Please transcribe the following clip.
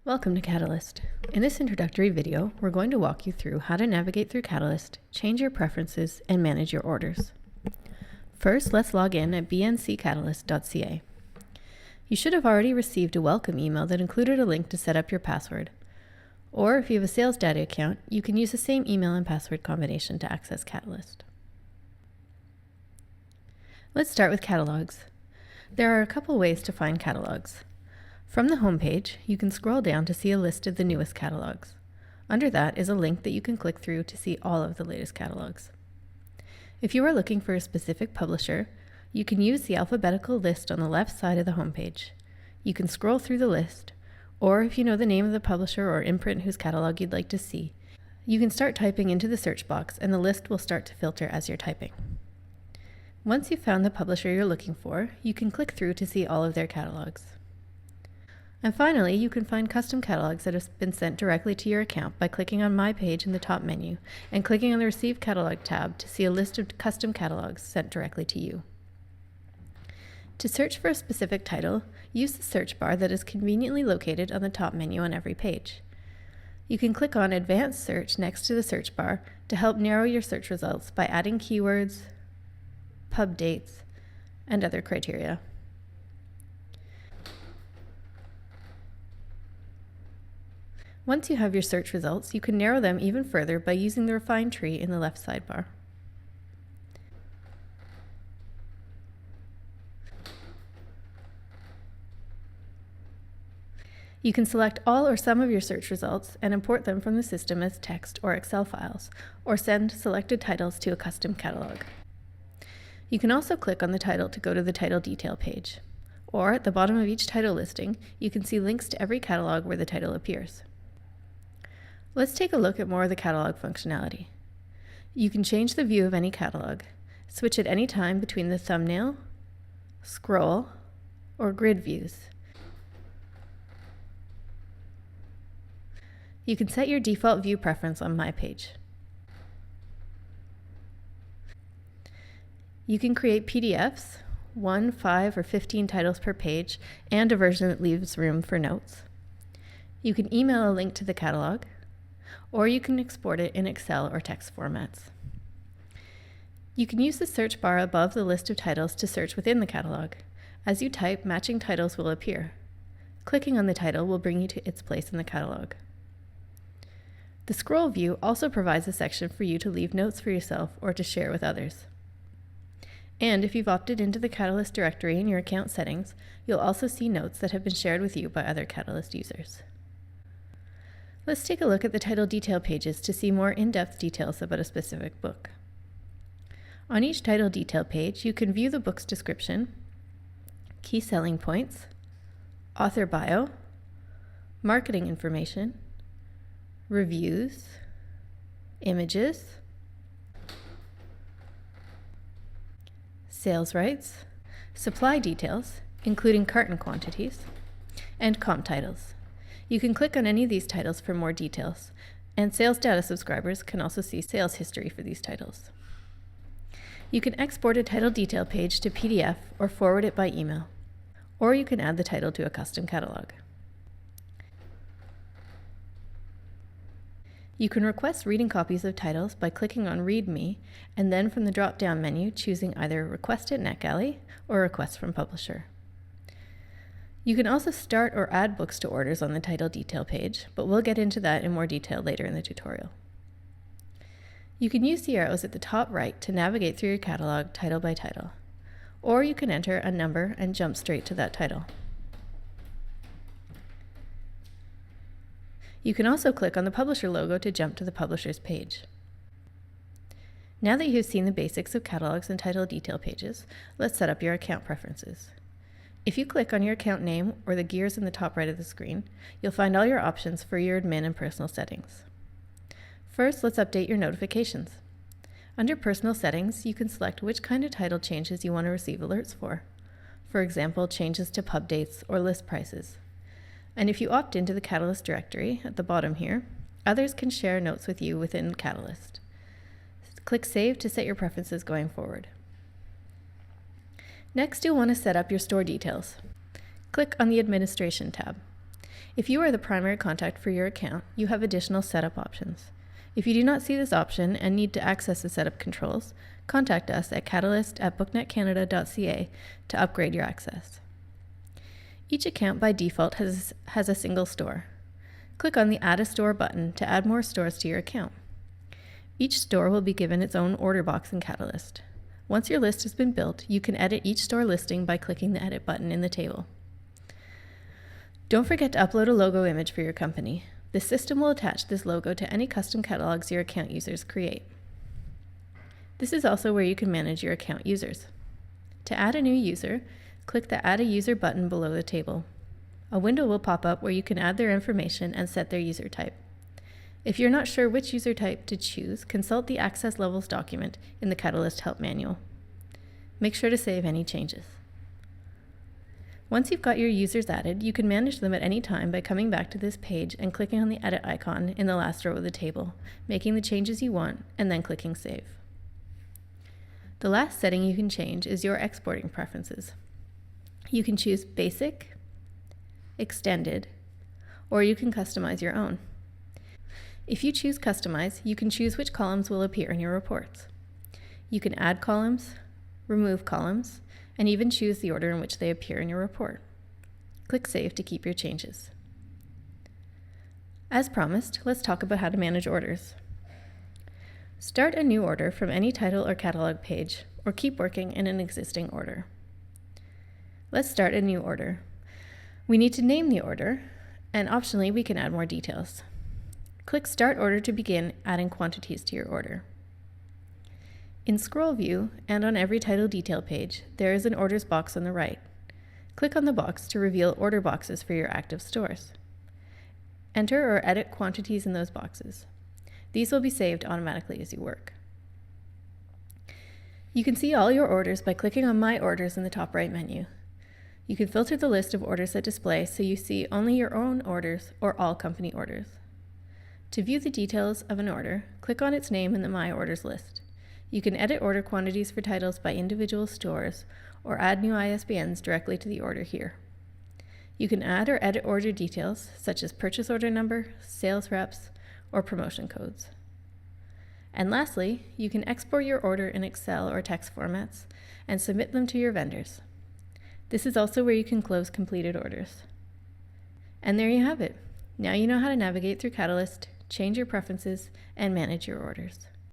Welcome to CataList. In this introductory video, we're going to walk you through how to navigate through CataList, change your preferences, and manage your orders. First, let's log in at bnccatalyst.ca. You should have already received a welcome email that included a link to set up your password. Or if you have a sales data account, you can use the same email and password combination to access CataList. Let's start with catalogs. There are a couple ways to find catalogs. From the home page, you can scroll down to see a list of the newest catalogs. Under that is a link that you can click through to see all of the latest catalogs. If you are looking for a specific publisher, you can use the alphabetical list on the left side of the home page. You can scroll through the list, or if you know the name of the publisher or imprint whose catalog you'd like to see, you can start typing into the search box and the list will start to filter as you're typing. Once you've found the publisher you're looking for, you can click through to see all of their catalogs. And finally, you can find custom catalogs that have been sent directly to your account by clicking on My Page in the top menu and clicking on the Receive Catalog tab to see a list of custom catalogs sent directly to you. To search for a specific title, use the search bar that is conveniently located on the top menu on every page. You can click on Advanced Search next to the search bar to help narrow your search results by adding keywords, pub dates, and other criteria. Once you have your search results, you can narrow them even further by using the Refine tree in the left sidebar. You can select all or some of your search results and import them from the system as text or Excel files, or send selected titles to a custom catalog. You can also click on the title to go to the title detail page, or at the bottom of each title listing, you can see links to every catalog where the title appears. Let's take a look at more of the catalog functionality. You can change the view of any catalog, switch at any time between the thumbnail, scroll, or grid views. You can set your default view preference on My Page. You can create PDFs, 1, 5, or 15 titles per page, and a version that leaves room for notes. You can email a link to the catalog, or you can export it in Excel or text formats. You can use the search bar above the list of titles to search within the catalog. As you type, matching titles will appear. Clicking on the title will bring you to its place in the catalog. The scroll view also provides a section for you to leave notes for yourself or to share with others. And if you've opted into the CataList directory in your account settings, you'll also see notes that have been shared with you by other CataList users. Let's take a look at the title detail pages to see more in-depth details about a specific book. On each title detail page, you can view the book's description, key selling points, author bio, marketing information, reviews, images, sales rights, supply details, including carton quantities, and comp titles. You can click on any of these titles for more details, and sales data subscribers can also see sales history for these titles. You can export a title detail page to PDF or forward it by email, or you can add the title to a custom catalog. You can request reading copies of titles by clicking on Read Me, and then from the drop-down menu choosing either Request at NetGalley or Request from Publisher. You can also start or add books to orders on the title detail page, but we'll get into that in more detail later in the tutorial. You can use the arrows at the top right to navigate through your catalog title by title, or you can enter a number and jump straight to that title. You can also click on the publisher logo to jump to the publisher's page. Now that you've seen the basics of catalogs and title detail pages, let's set up your account preferences. If you click on your account name or the gears in the top right of the screen, you'll find all your options for your admin and personal settings. First, let's update your notifications. Under Personal Settings, you can select which kind of title changes you want to receive alerts for. For example, changes to pub dates or list prices. And if you opt into the CataList directory at the bottom here, others can share notes with you within CataList. Click Save to set your preferences going forward. Next, you'll want to set up your store details. Click on the Administration tab. If you are the primary contact for your account, you have additional setup options. If you do not see this option and need to access the setup controls, contact us at catalyst@booknetcanada.ca to upgrade your access. Each account by default has a single store. Click on the Add a Store button to add more stores to your account. Each store will be given its own order box in CataList. Once your list has been built, you can edit each store listing by clicking the Edit button in the table. Don't forget to upload a logo image for your company. The system will attach this logo to any custom catalogs your account users create. This is also where you can manage your account users. To add a new user, click the Add a User button below the table. A window will pop up where you can add their information and set their user type. If you're not sure which user type to choose, consult the Access Levels document in the CataList Help Manual. Make sure to save any changes. Once you've got your users added, you can manage them at any time by coming back to this page and clicking on the Edit icon in the last row of the table, making the changes you want, and then clicking Save. The last setting you can change is your exporting preferences. You can choose Basic, Extended, or you can customize your own. If you choose Customize, you can choose which columns will appear in your reports. You can add columns, remove columns, and even choose the order in which they appear in your report. Click Save to keep your changes. As promised, let's talk about how to manage orders. Start a new order from any title or catalog page, or keep working in an existing order. Let's start a new order. We need to name the order, and optionally we can add more details. Click Start Order to begin adding quantities to your order. In Scroll View and on every title detail page, there is an Orders box on the right. Click on the box to reveal order boxes for your active stores. Enter or edit quantities in those boxes. These will be saved automatically as you work. You can see all your orders by clicking on My Orders in the top right menu. You can filter the list of orders that display so you see only your own orders or all company orders. To view the details of an order, click on its name in the My Orders list. You can edit order quantities for titles by individual stores or add new ISBNs directly to the order here. You can add or edit order details such as purchase order number, sales reps, or promotion codes. And lastly, you can export your order in Excel or text formats and submit them to your vendors. This is also where you can close completed orders. And there you have it. Now you know how to navigate through CataList, change your preferences, and manage your orders.